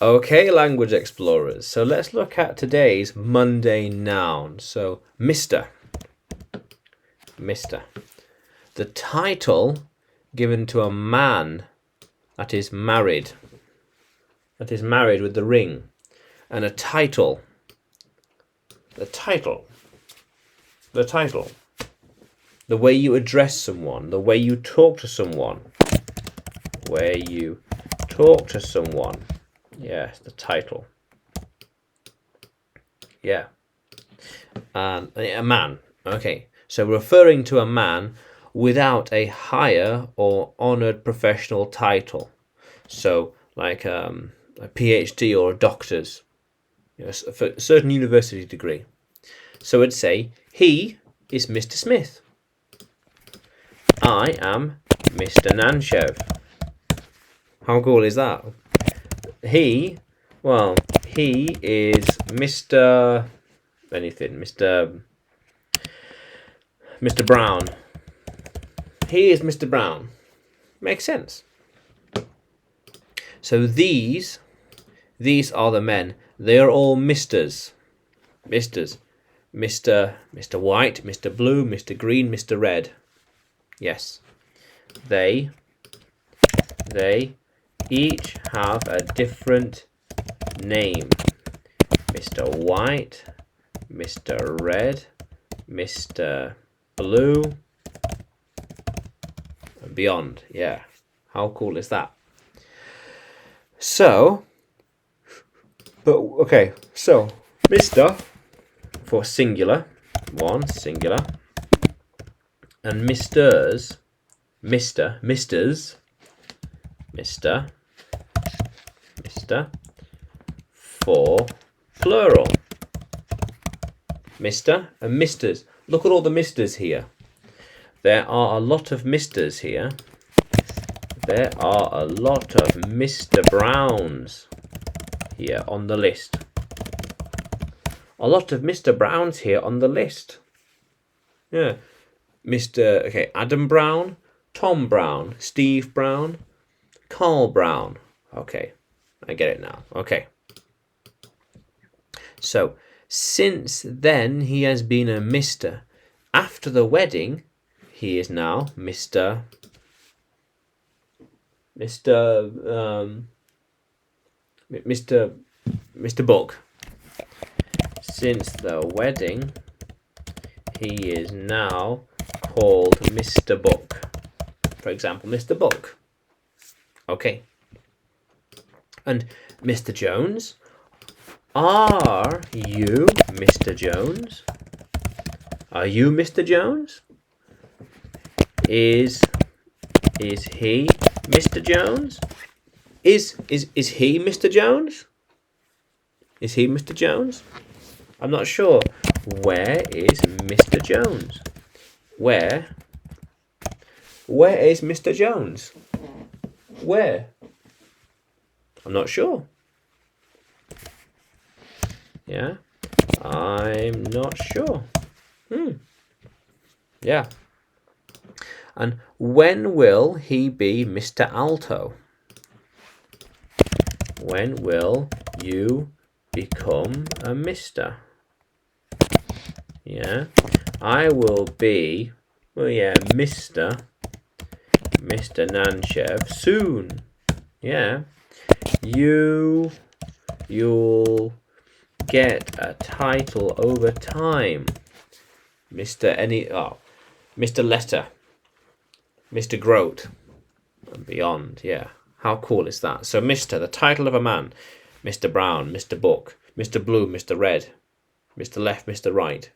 Okay, language explorers. So let's look at today's mundane noun. So, Mr. Mr. The title given to a man that is married. That is married with the ring. And a title. The title. The title. The way you address someone. The way you talk to someone. Where you talk to someone. Yes, the title. Yeah. And a man. Okay. So referring to a man without a higher or honored professional title. So like a PhD or a doctor's. For a certain university degree. So it'd say, he is Mr. Smith. I am Mr. Nanshev. How cool is that? He is Mr. anything, Mr. Brown. He is Mr. Brown. Makes sense. So these are the men. They are all Misters. Mr. White, Mr. Blue, Mr. Green, Mr. Red. Yes. They each have a different name. Mr. White, Mr. Red, Mr. Blue, and beyond. Yeah. How cool is that? So, Mr. for singular, one singular, and Misters, Mr. for plural. Mr. and Misters. Look at all the Misters here. There are a lot of Misters here. There are a lot of Mr. Browns here on the list. A lot of Mr. Browns here on the list. Yeah. Adam Brown, Tom Brown, Steve Brown, Carl Brown. Okay, I get it now. Okay. So, since then, he has been a Mr. After the wedding, he is now Mr. Book. Since the wedding, he is now called Mr. Book. For example, Mr. Book. Okay. And Mr. Jones. Are you Mr. Jones? Are you Mr. Jones? Is he Mr. Jones? Is he Mr. Jones? Is he Mr. Jones? I'm not sure. Where is Mr. Jones? Where is Mr. Jones? Where? I'm not sure. Yeah, I'm not sure. Yeah. And when will he be Mr. Alto? When will you become a Mr.? Yeah, I will be, Mr. Nanshev soon. Yeah, you'll get a title over time. Mr. Letter, Mr. Grote, and beyond. Yeah, how cool is that? So Mr., the title of a man. Mr. Brown, Mr. Book, Mr. Blue, Mr. Red, Mr. Left, Mr. Right,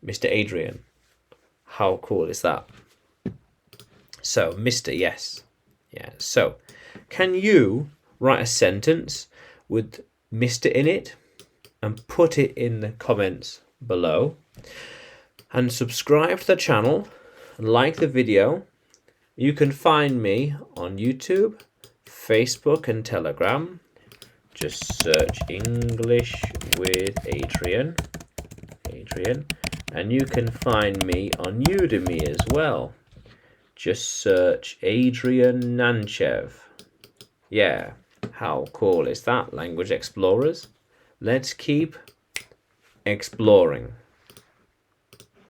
Mr. Adrian. How cool is that? So, Mr. Yes. Yeah. So, can you write a sentence with Mr. in it and put it in the comments below? And subscribe to the channel, like the video. You can find me on YouTube, Facebook and Telegram. Just search English with Adrian. And you can find me on Udemy as well. Just search Adrian Nanshev. Yeah. How cool is that, language explorers? Let's keep exploring.